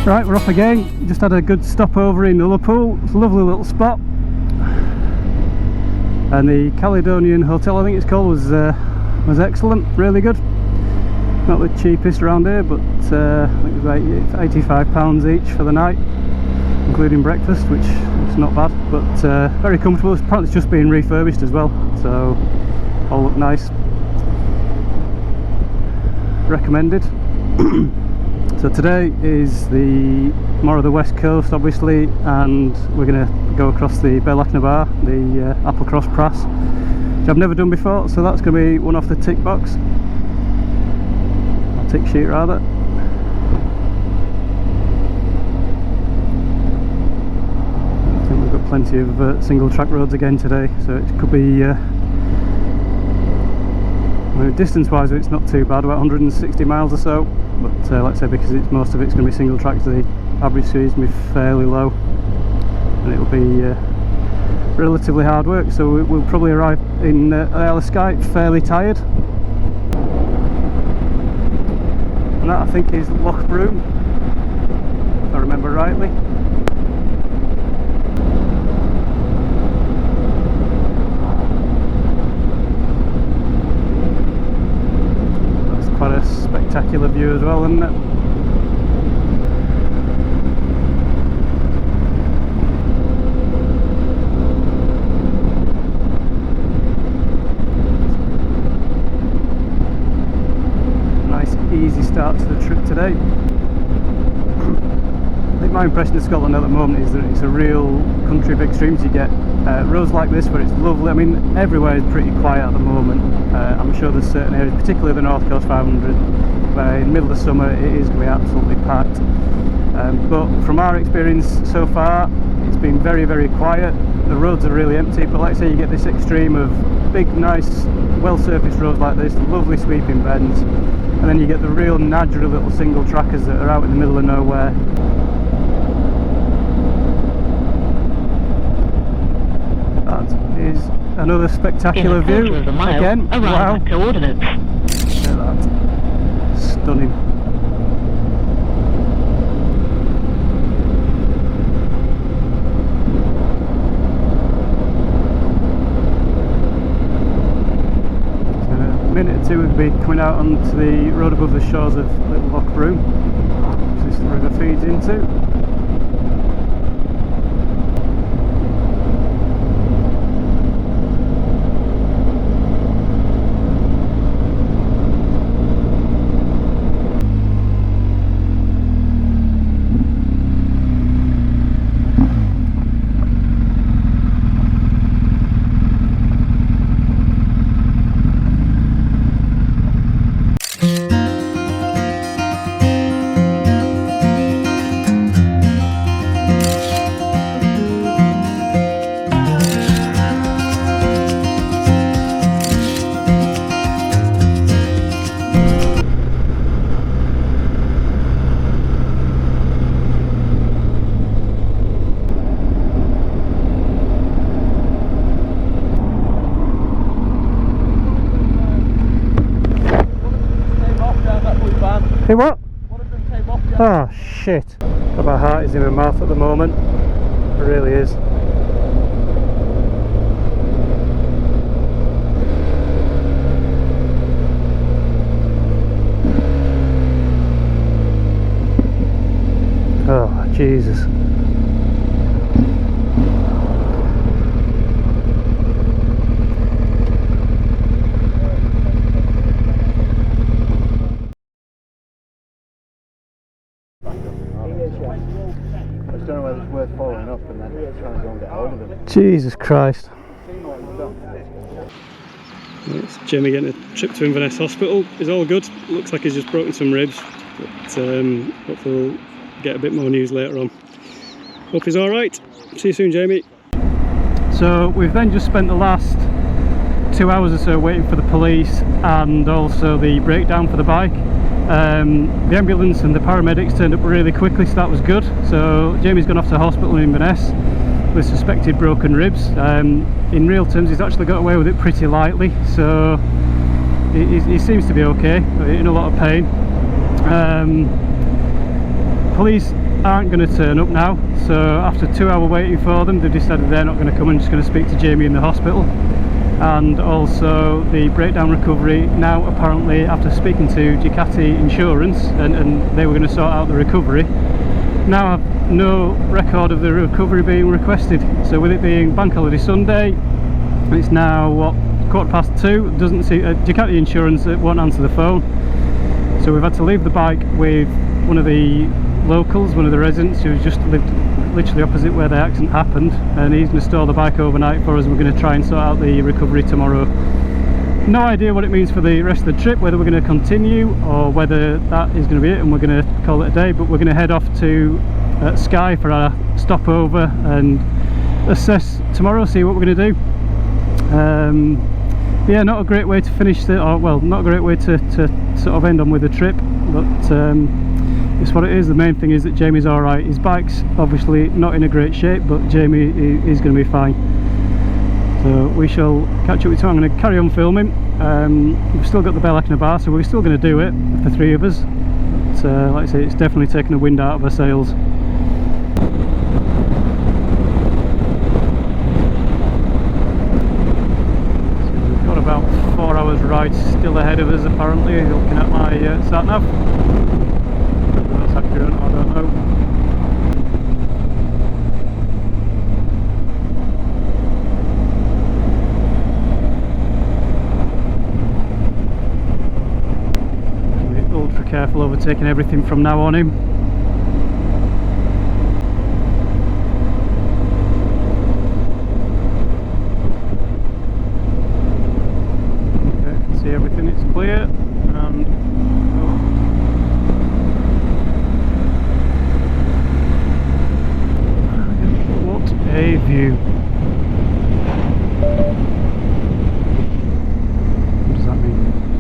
Right, we're off again. Just had a good stopover in Ullapool. It's a lovely little spot. And the Caledonian Hotel, I think it's called, was excellent, really good. Not the cheapest around here, but I think it was like £85 each for the night, including breakfast, which is not bad, but very comfortable. It's apparently just being refurbished as well, so all look nice. Recommended. So today is more of the west coast, obviously, and we're going to go across the Bealach Na Ba, the Applecross Pass, which I've never done before, so that's going to be one off the tick box, or tick sheet rather. I think we've got plenty of single track roads again today, so it could be distance wise it's not too bad, about 160 miles or so, but like I say, because most of it's going to be single track, the average speed is going to be fairly low and it'll be relatively hard work. So we'll probably arrive in Isle of Skye fairly tired, and that I think is Loch Broom, if I remember rightly. Quite a spectacular view as well, isn't it? Nice easy start to the trip today. I think my impression of Scotland at the moment is that it's a real country of extremes. You get roads like this where it's lovely. I mean, everywhere is pretty quiet at the moment. I'm sure there's certain areas, particularly the North Coast 500, where in the middle of summer it is going to be absolutely packed. But from our experience so far, it's been very, very quiet. The roads are really empty, but like I say, you get this extreme of big, nice, well-surfaced roads like this, lovely sweeping bends, and then you get the real nadgery little single trackers that are out in the middle of nowhere. Is another spectacular view again. Wow, coordinates. Look at that, stunning. So in a minute or two we'll be coming out onto the road above the shores of Little Loch Broom, which this river feeds into. Hey, what? One of them came off, yeah. Oh shit. My heart is in my mouth at the moment. It really is. Oh Jesus. I don't know whether it's worth following up and then trying to go and get hold of them. Jesus Christ. It's Jamie getting a trip to Inverness Hospital. He's all good. Looks like he's just broken some ribs, but hopefully we'll get a bit more news later on. Hope he's alright. See you soon, Jamie. So we've then just spent the last 2 hours or so waiting for the police and also the breakdown for the bike. The ambulance and the paramedics turned up really quickly, so that was good. So Jamie's gone off to hospital in Inverness with suspected broken ribs. In real terms, he's actually got away with it pretty lightly, so he seems to be okay, in a lot of pain. Police aren't going to turn up now, so after 2 hours waiting for them, they've decided they're not going to come and just going to speak to Jamie in the hospital. And also the breakdown recovery now, apparently after speaking to Ducati Insurance, and they were going to sort out the recovery, now have no record of the recovery being requested. So with it being Bank Holiday Sunday, it's now what, 2:15, doesn't see Ducati Insurance won't answer the phone, so we've had to leave the bike with one of the locals, one of the residents who just lived literally opposite where the accident happened, and he's going to store the bike overnight for us. We're going to try and sort out the recovery tomorrow. No idea what it means for the rest of the trip, whether we're going to continue or whether that is going to be it and we're going to call it a day, but we're going to head off to Skye for our stopover and assess tomorrow, see what we're going to do. Yeah, not a great way to finish the, or well, not a great way to sort of end on with the trip, but it's what it is. The main thing is that Jamie's alright. His bike's obviously not in a great shape, but Jamie is going to be fine. So we shall catch up with you. I'm going to carry on filming. We've still got the Bealach Na Ba, so we're still going to do it, the three of us. But like I say, it's definitely taken the wind out of our sails. About 4 hours ride still ahead of us, apparently, looking at my sat nav. Whether that's accurate, I don't know. Be ultra careful overtaking everything from now on in. Everything is clear, and what a view. What does that mean?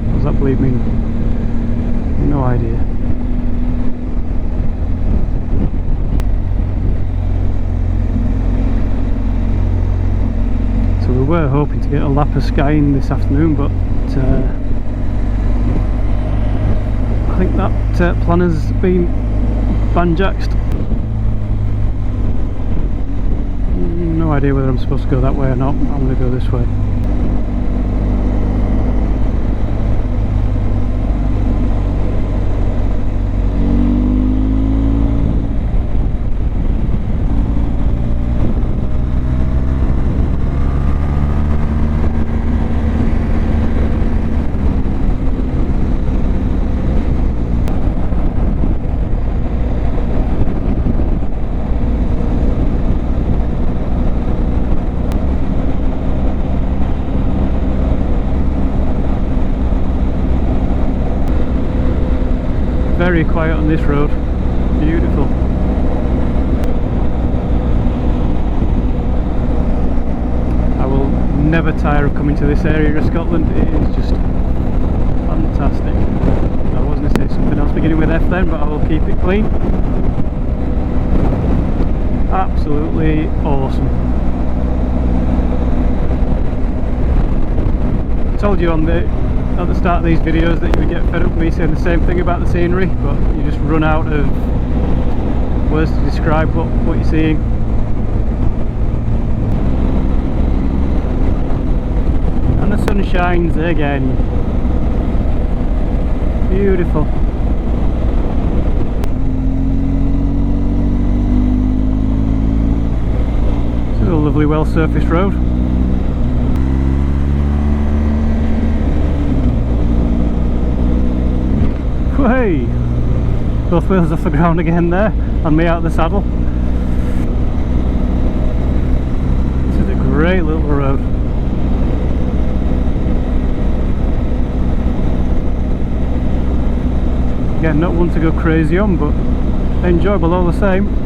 What does that believe mean? No idea. So we were hoping to get a lap of Skye in this afternoon, but I think that plan has been banjaxed. No idea whether I'm supposed to go that way or not. I'm going to go this way. Very quiet on this road, beautiful. I will never tire of coming to this area of Scotland. It is just fantastic. I was going to say something else beginning with F then, but I will keep it clean. Absolutely awesome. I told you at the start of these videos that you would get fed up with me saying the same thing about the scenery, but you just run out of words to describe what you're seeing. And the sun shines again. Beautiful. This is a lovely well-surfaced road. Hey! Both wheels off the ground again there, and me out of the saddle. This is a great little road. Again, not one to go crazy on, but enjoyable all the same.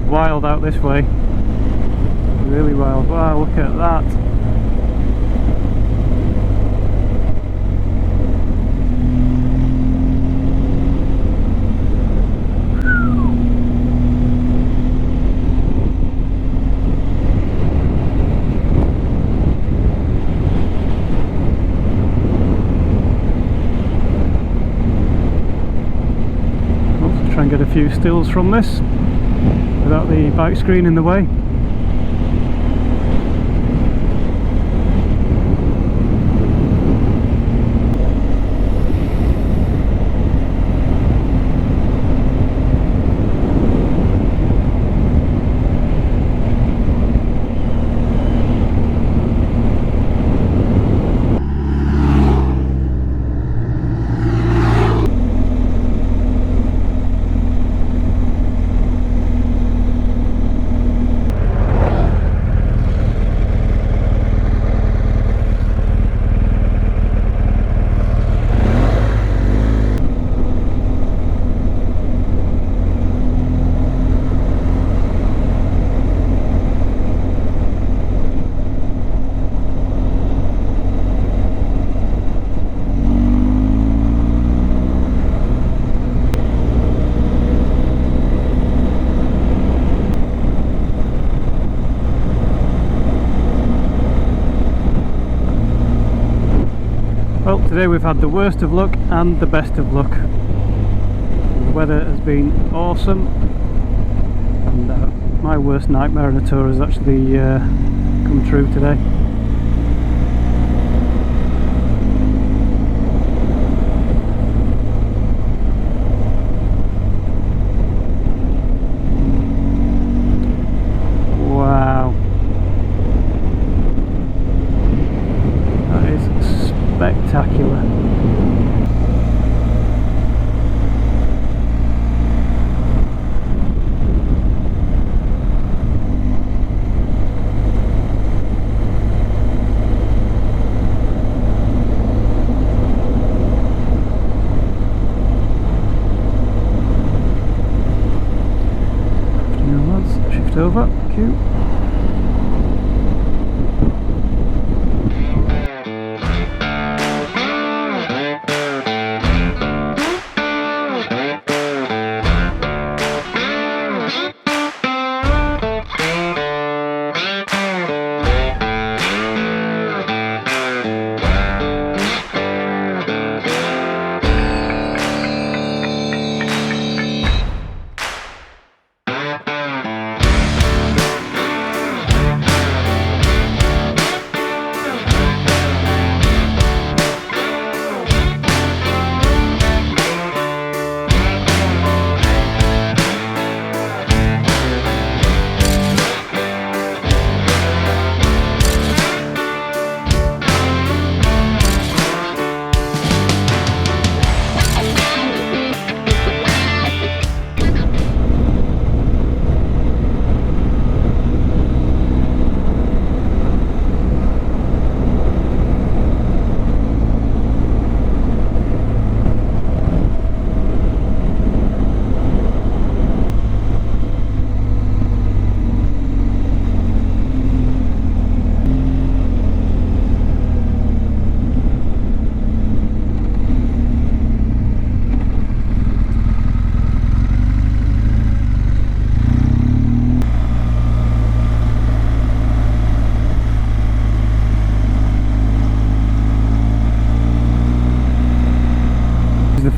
Wild out this way, really wild. Wow, look at that. and get a few stills from this without the bike screen in the way. Well, today we've had the worst of luck and the best of luck. The weather has been awesome, and my worst nightmare on a tour has actually come true today. Wow. That is spectacular. Now let's shift over. Cute.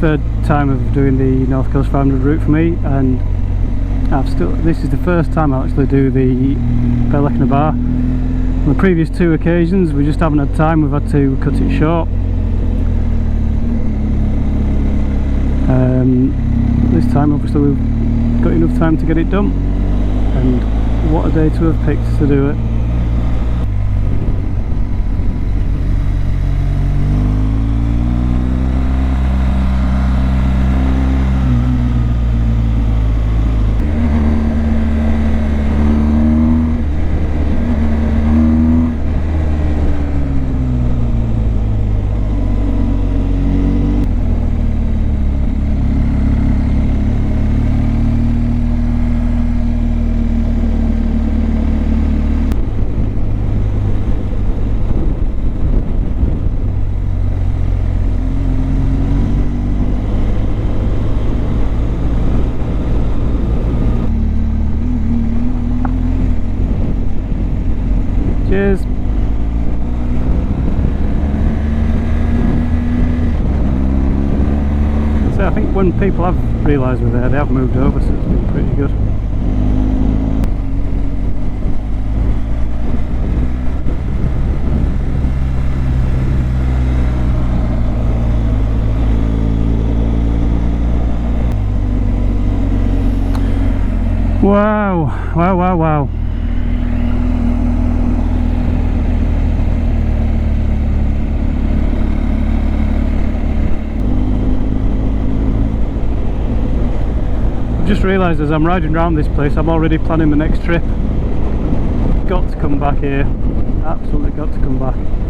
Third time of doing the North Coast 500 route for me, and this is the first time I'll actually do the Bealach Na Ba. On the previous two occasions we just haven't had time, we've had to cut it short. This time obviously we've got enough time to get it done, and what a day to have picked to do it. Cheers. So, I think when people have realised we're there, they have moved over, so it's been pretty good. Wow, wow, wow, wow. I've just realised as I'm riding around this place, I'm already planning the next trip. Got to come back here, absolutely got to come back.